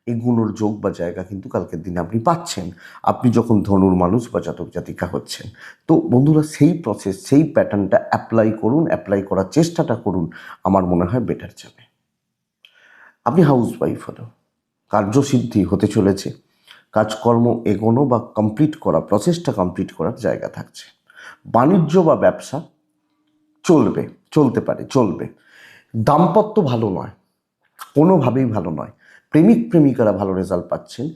[SPEAKER 1] এগুলোর যোগ বা জায়গা কিন্তু কালকের দিনে আপনি পাচ্ছেন, আপনি যখন ধনুর মানুষ বা জাতক জাতিকা হচ্ছেন। তো বন্ধুরা সেই প্রসেস, সেই প্যাটার্নটা অ্যাপ্লাই করুন, অ্যাপ্লাই করার চেষ্টাটা করুন, আমার মনে হয় বেটার যাবে। আপনি হাউস ওয়াইফ হলেও কার্যসিদ্ধি হতে চলেছে, কাজকর্ম এগোনো বা কমপ্লিট করা, প্রসেসটা কমপ্লিট করার জায়গা থাকছে। বাণিজ্য বা ব্যবসা চলতে পারে, চলবে। দাম্পত্য ভালো নয়, কোনোভাবেই ভালো নয়। প্রেমিক প্রেমিকারা ভালো রেজাল্ট পাচ্ছেন।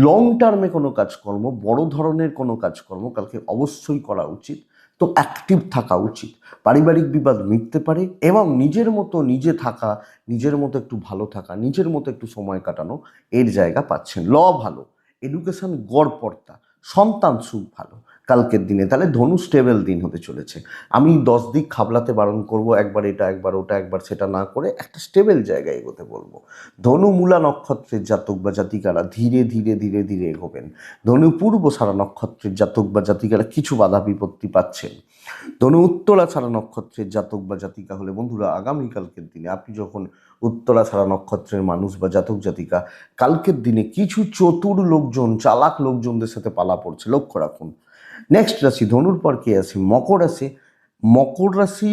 [SPEAKER 1] লং টার্মে কোনো কাজকর্ম, বড় ধরনের কোনো কাজকর্ম কালকে অবশ্যই করা উচিত। তো অ্যাক্টিভ থাকা উচিত। পারিবারিক বিবাদ মিটতে পারে, এবং নিজের মতো নিজে থাকা, নিজের মতো একটু ভালো থাকা, নিজের মতো একটু সময় কাটানো, এর জায়গা পাচ্ছেন। ল ভালো, এডুকেশন গড়পড়তা, সন্তান সুখ ভালো, কালকের দিনে, তাহলে ধনু স্টেবল দিন হতে চলেছে। আমি 10 দিক খাবলাতে বারণ করব, একবার এটা একবার ওটা একবার সেটা না করে একটা স্টেবল জায়গায় এগোতে বলবো। ধনু মূলা নক্ষত্রের জাতক বা জাতিকারা ধীরে ধীরে ধীরে ধীরে এগোবেন। ধনু পূর্ব সারা নক্ষত্রের জাতক বা জাতিকারা কিছু বাধা বিপত্তি পাচ্ছেন। ধনু উত্তরা ছাড়া নক্ষত্রের জাতক বা জাতিকা হলে বন্ধুরা, আগামীকালকের দিনে আপনি যখন উত্তরা ছাড়া নক্ষত্রের মানুষ বা জাতক জাতিকা, কালকের দিনে কিছু চতুর লোকজন, চালাক লোকজনদের সাথে পালা পড়ছে, লক্ষ্য রাখুন। নেক্সট রাশি, ধনুর পর কে আছে? মকর রাশি। মকর রাশি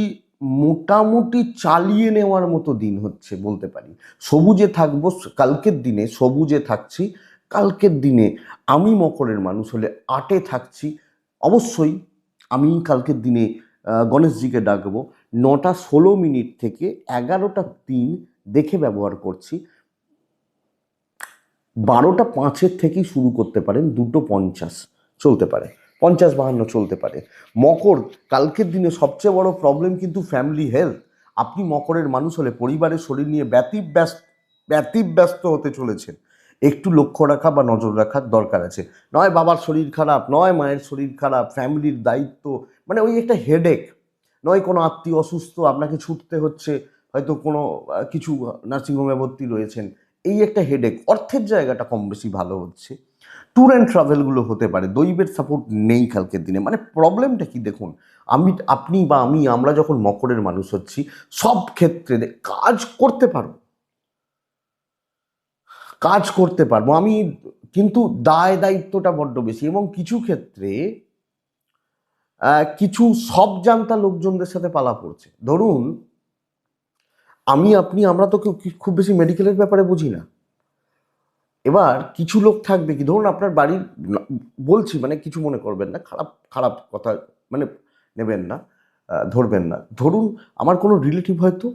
[SPEAKER 1] মোটামুটি চালিয়ে নেওয়ার মতো দিন হচ্ছে বলতে পারি। সবুজে থাকবো কালকের দিনে, সবুজে থাকছি কালকের দিনে। আমি মকরের মানুষ হলে 8-এ থাকছি অবশ্যই। আমি কালকের দিনে গণেশজিকে ডাকবো। 9:16 থেকে 11:03 দেখে ব্যবহার করছি। 12:05 থেকেই শুরু করতে পারেন, 2:50 চলতে পারে, 50-52 চলতে পারে। মকর, কালকের দিনে সবচেয়ে বড় প্রবলেম কিন্তু ফ্যামিলি হেলথ। আপনি মকরের মানুষ হলে পরিবারের শরীর নিয়ে ব্যতিব্যস্ত হতে চলেছেন। একটু লক্ষ্য রাখা বা নজর রাখার দরকার আছে। নয় বাবার শরীর খারাপ, নয় মায়ের শরীর খারাপ, ফ্যামিলির দায়িত্ব, মানে ওই একটা হেডেক, নয় কোনো আত্মীয় অসুস্থ আপনাকে ছুটতে হচ্ছে, হয়তো কোনো কিছু নার্সিংহোমে ভর্তি রয়েছেন, এই একটা হেডেক। অর্থের জায়গাটা কম বেশি ভালো হচ্ছে। ট্যুর অ্যান্ড ট্রাভেলগুলো হতে পারে। দৈবের সাপোর্ট নেই কালকের দিনে। মানে প্রবলেমটা কি দেখুন, আপনি বা আমরা যখন মকরের মানুষ হচ্ছি, সব ক্ষেত্রে কাজ করতে পারবো, আমি, কিন্তু দায় দায়িত্বটা বড্ড বেশি, এবং কিছু ক্ষেত্রে কিছু সব জানতা লোকজনদের সাথে পালা পড়ছে। ধরুন আমরা তো কেউ খুব বেশি মেডিকেলের ব্যাপারে বুঝি না। এবার কিছু লোক থাকবে কি, ধরুন আপনার বাড়ির, বলছি মানে কিছু মনে করবেন না, খারাপ খারাপ কথা মানে নেবেন না, ধরবেন না। ধরুন আমার কোনো রিলেটিভ হয়তো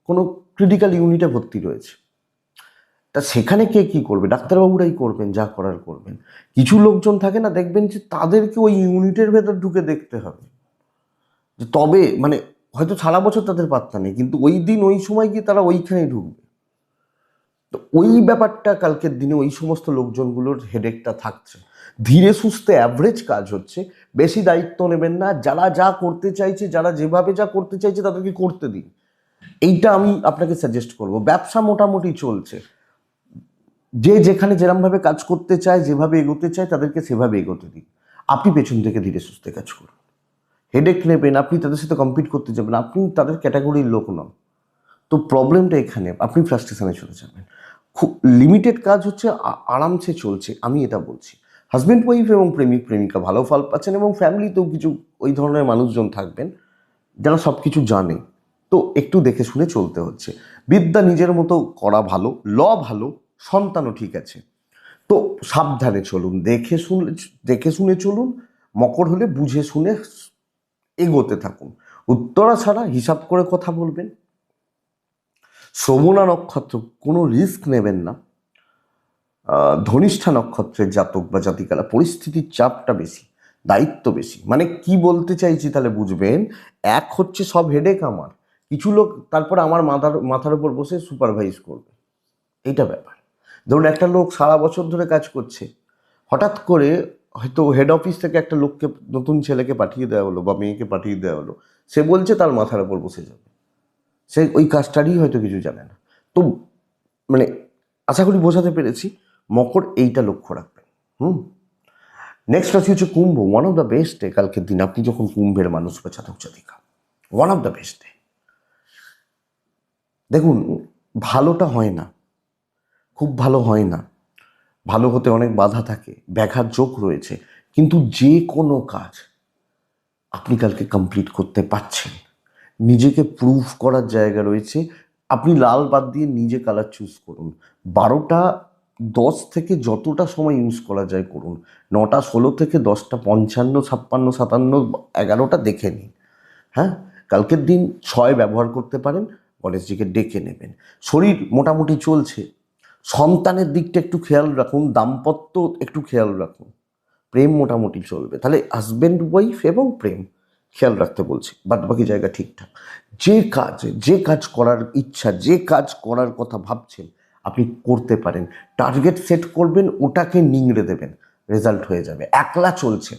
[SPEAKER 1] কোনো ক্রিটিক্যাল ইউনিটে ভর্তি রয়েছে, তা সেখানে কে কি করবে? ডাক্তারবাবুরাই করবেন, যা করার করবেন। কিছু লোকজন থাকে না, দেখবেন যে তাদেরকে ওই ইউনিটের ভেতর ঢুকে দেখতে হবে, যে তবে মানে হয়তো সারা বছর তাদের পাত্তা নেই, কিন্তু ওই দিন ওই সময় গিয়ে তারা ওইখানেই ঢুকবে। তো ওই ব্যাপারটা কালকের দিনে ওই সমস্ত লোকজনগুলোর হেডেকটা থাকছে। ধীরে সুস্থে অ্যাভারেজ কাজ হচ্ছে, বেশি দায়িত্ব নেবেন না। যারা যা করতে চাইছে, যারা যেভাবে যা করতে চাইছে তাদেরকে করতে দিন, এইটা আমি আপনাকে সাজেস্ট করব। ব্যবসা মোটামুটি চলছে, যে যেখানে যেরমভাবে কাজ করতে চায়, যেভাবে এগোতে চায় তাদেরকে সেভাবে এগোতে দিন। আপনি পেছন থেকে ধীরে সুস্থে কাজ করুন। হেডেক নেবেন, আপনি তাদের সাথে কম্পিট করতে যাবেন, আপনি তাদের ক্যাটাগরির লোক নন। তো প্রবলেমটা এখানে, আপনি ফ্রাস্ট্রেশনে চলে যাবেন। খুব লিমিটেড কাজ হচ্ছে, আরামসে চলছে, আমি এটা বলছি। হাজব্যান্ড ওয়াইফ এবং প্রেমিক প্রেমিকা ভালো ফল পাচ্ছেন, এবং ফ্যামিলিতেও কিছু ওই ধরনের মানুষজন থাকবেন যারা সব কিছু জানে। তো একটু দেখে শুনে চলতে হচ্ছে। বিদ্যা নিজের মতো করা ভালো, ভালো, সন্তানও ঠিক আছে। তো সাবধানে চলুন, দেখে শুনে চলুন। মকর হলে বুঝে শুনে এগোতে থাকুন। উত্তরা ছাড়া হিসাব করে কথা বলবেন। শ্রবণা নক্ষত্র, কোনো রিস্ক নেবেন না। ধনিষ্ঠা নক্ষত্রের জাতক বা জাতিকারা পরিস্থিতির চাপটা বেশি, দায়িত্ব বেশি। মানে কি বলতে চাইছি তাহলে বুঝবেন। এক হচ্ছে সব হেডেক আমার, কিছু লোক তারপর আমার মাথার উপর বসে সুপারভাইজ করবে, এইটা ব্যাপার। ধরুন একটা লোক সারা বছর ধরে কাজ করছে, হঠাৎ করে হয়তো হেড অফিস থেকে একটা লোককে, নতুন ছেলেকে পাঠিয়ে দেওয়া হলো বা মেয়েকে পাঠিয়ে দেওয়া হলো, সে বলছে তার মাথার উপর বসে যাবে, সে ওই কাজটারই হয়তো কিছু জানে না। তো মানে আশা করি বোঝাতে পেরেছি। মকর এইটা লক্ষ্য রাখবেন। নেক্সট রাশি হচ্ছে কুম্ভ। One of the best day কালকের দিন, আপনি যখন কুম্ভের মানুষ বা জাতক জাতিকা, one of the best day. দেখুন ভালোটা হয় না, খুব ভালো হয় না, ভালো হতে অনেক বাধা থাকে, ব্যাঘাত যোগ রয়েছে, কিন্তু যে কোনো কাজ আপনি কালকে কমপ্লিট করতে পারছেন। নিজেকে প্রুভ করার জায়গা রয়েছে। আপনি লাল বাদ দিয়ে নিজে কালার চুজ করুন। 12:10 থেকে যতটা সময় ইউজ করা যায় করুন। 9:16 থেকে 10:55, 56, 57, 11টা দেখে নিন। হ্যাঁ, কালকের দিন 6 ব্যবহার করতে পারেন, গণেশজিকে ডেকে নেবেন। শরীর মোটামুটি চলছে, সন্তানের দিকটা একটু খেয়াল রাখুন, দাম্পত্য একটু খেয়াল রাখুন, প্রেম মোটামুটি চলবে। তাহলে হাজব্যান্ড ওয়াইফ এবং প্রেম খেয়াল রাখতে বলছি, বাদ বাকি জায়গা ঠিকঠাক। যে কাজ করার ইচ্ছা, যে কাজ করার কথা ভাবছেন আপনি করতে পারেন। টার্গেট সেট করবেন, ওটাকে নিংড়ে দেবেন, রেজাল্ট হয়ে যাবে। একলা চলছেন,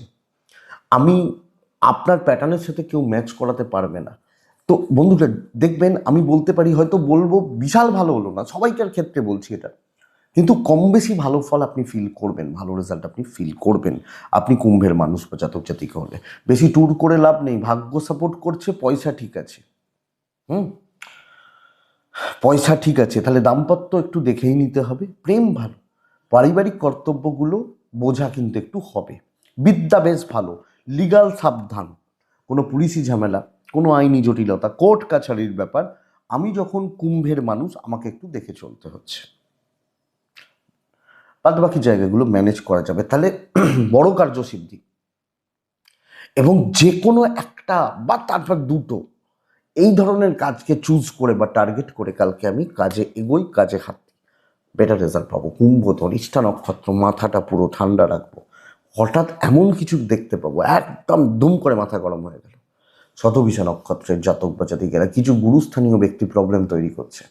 [SPEAKER 1] আমি আপনার প্যাটার্নের সাথে কেউ ম্যাচ করাতে পারবে না। তো বন্ধুরা দেখবেন, আমি বলতে পারি, হয়তো বলবো বিশাল ভালো হলো না, সবাইকার ক্ষেত্রে বলছি এটা, কিন্তু কম বেশি ভালো ফল আপনি ফিল করবেন, ভালো রেজাল্ট আপনি ফিল করবেন। আপনি কুম্ভের মানুষ বা জাতক জাতিকা হলে বেশি ট্যুর করে লাভ নেই, ভাগ্য সাপোর্ট করছে, পয়সা ঠিক আছে। পয়সা ঠিক আছে, তাহলে দাম্পত্য একটু দেখেই নিতে হবে, প্রেম ভালো, পারিবারিক কর্তব্যগুলো বোঝা কিন্তু একটু হবে, বিদ্যা বেশ ভালো, লিগাল সাবধান, কোনো পুলিশি ঝামেলা, কোনো আইনি জটিলতা, কোর্ট কাছারির ব্যাপার, আমি যখন কুম্ভের মানুষ আমাকে একটু দেখে চলতে হচ্ছে। বাদ বাকি জায়গাগুলো ম্যানেজ করা যাবে, তাহলে বড় কার্যসিদ্ধি, এবং যে কোনো একটা বা তারপর দুটো এই ধরনের কাজকে চুজ করে বা টার্গেট করে কালকে আমি কাজে এগোই, কাজে হাত দিই, বেটার রেজাল্ট পাবো। কুম্ভ ধনিষ্ঠা নক্ষত্র, মাথাটা পুরো ঠান্ডা রাখবো, হঠাৎ এমন কিছু দেখতে পাবো একদম দুম করে মাথা গরম হয়ে গেল। শতভিষা নক্ষত্রের জাতক বা জাতিকেরা কিছু গুরুস্থানীয় ব্যক্তি প্রবলেম তৈরি করছে,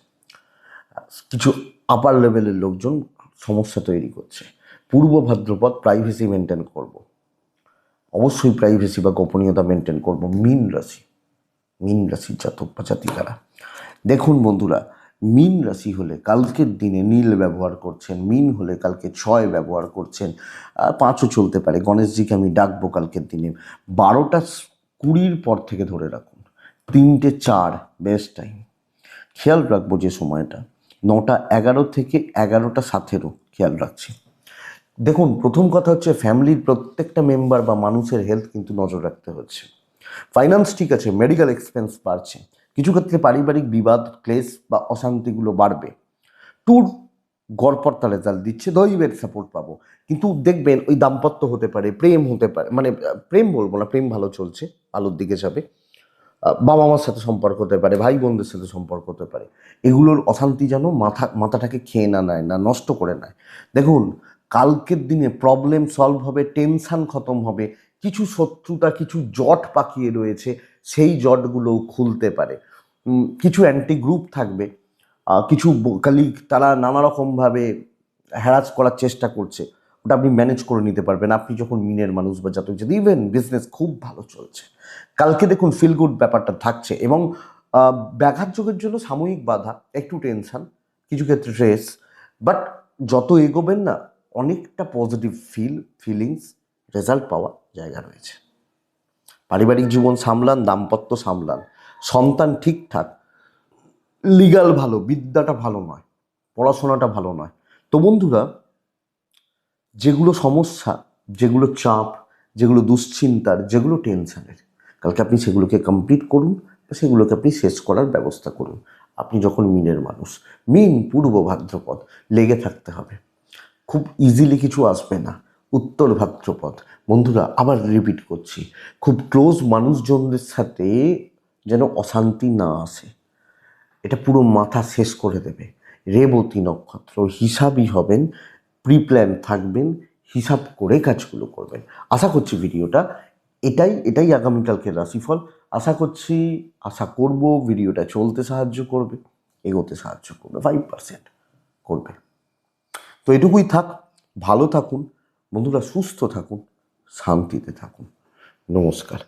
[SPEAKER 1] কিছু আপার লেভেলের লোকজন সমস্যা তৈরি করছে। পূর্ব ভাদ্রপদ প্রাইভেসি মেনটেন করব, অবশ্যই প্রাইভেসি বা গোপনীয়তা মেনটেন করব। মীন রাশির জাতক বা জাতিকারা দেখুন বন্ধুরা, মীন রাশি হলে কালকের দিনে নীল ব্যবহার করছেন, মীন হলে কালকে 6 ব্যবহার করছেন, 5ও চলতে পারে, গণেশজিকে আমি ডাকবো কালকের দিনে। 12টা 20 পর থেকে ধরে রাখুন, 3টে 4 বেস্ট টাইম, খেয়াল রাখবো যে সময়টা 9টা 11 থেকে 11টা 17 খেয়াল রাখছি। দেখুন, প্রথম কথা হচ্ছে ফ্যামিলির প্রত্যেকটা মেম্বার বা মানুষের হেলথ কিন্তু নজর রাখতে হচ্ছে। ফাইন্যান্স ঠিক আছে, মেডিকেল এক্সপেন্স বাড়ছে, কিছু ক্ষেত্রে পারিবারিক বিবাদ ক্লেশ বা অশান্তিগুলো বাড়বে। ট্যুর গড়পড়তা রেজাল্ট দিচ্ছে, দৈবের সাপোর্ট পাবো, কিন্তু দেখবেন ওই দাম্পত্য হতে পারে, প্রেম হতে পারে, মানে প্রেম বলবো না, প্রেম ভালো চলছে, আলোর দিকে যাবে, বাবা মার সাথে সম্পর্ক হতে পারে, ভাই বোনদের সাথে সম্পর্ক হতে পারে, এগুলোর অশান্তি যেন মাথাটাকে খেয়ে না নেয়, না নষ্ট করে নেয়। দেখুন, কালকের দিনে প্রবলেম সলভ হবে, টেনশান খতম হবে, কিছু শত্রুতা, কিছু জট পাকিয়ে রয়েছে, সেই জটগুলোও খুলতে পারে। কিছু অ্যান্টি গ্রুপ থাকবে, কিছু কালিগ তারা নানা রকমভাবে হ্যারাস করার চেষ্টা করছে, ওটা আপনি ম্যানেজ করে নিতে পারবেন আপনি যখন মিনের মানুষ বা জাতক যদি। ইভেন বিজনেস খুব ভালো চলছে কালকে, দেখুন ফিল গুড ব্যাপারটা থাকছে, এবং ব্যাঘাত যোগের জন্য সাময়িক বাধা, একটু টেনশন, কিছু ক্ষেত্রে স্ট্রেস, বাট যত এগোবেন না অনেকটা পজিটিভ ফিলিংস রেজাল্ট পাওয়া জায়গা রয়েছে। পারিবারিক জীবন সামলান, দাম্পত্য সামলান, সন্তান ঠিকঠাক, লিগাল ভালো, বিদ্যাটা ভালো নয়, পড়াশোনাটা ভালো নয়। তো বন্ধুরা, যেগুলো সমস্যা, যেগুলো চাপ, যেগুলো দুশ্চিন্তার, যেগুলো টেনশনের, কালকে আপনি সেগুলোকে কমপ্লিট করুন, সেগুলোকে আপনি শেষ করার ব্যবস্থা করুন। আপনি যখন মিনের মানুষ, মিন পূর্ব ভাদ্রপদ, লেগে থাকতে হবে, খুব ইজিলি কিছু আসবে না। উত্তর ভাদ্রপদ, বন্ধুরা আবার রিপিট করছি, খুব ক্লোজ মানুষজনদের সাথে যেন অশান্তি না আসে, এটা পুরো মাথা শেষ করে দেবে। রেবতী নক্ষত্র, হিসাবই হবেন, প্রিপ্ল্যান থাকবেন, হিসাব করে কাজগুলো করবেন। আশা করছি ভিডিওটা এটাই আগামীকালকের রাশিফল। আশা করব ভিডিওটা চলতে সাহায্য করবে, এগোতে সাহায্য করবে, 5% করবে। তো এটুকুই থাক, ভালো থাকুন বন্ধুরা, সুস্থ থাকুন, শান্তিতে থাকুন। নমস্কার।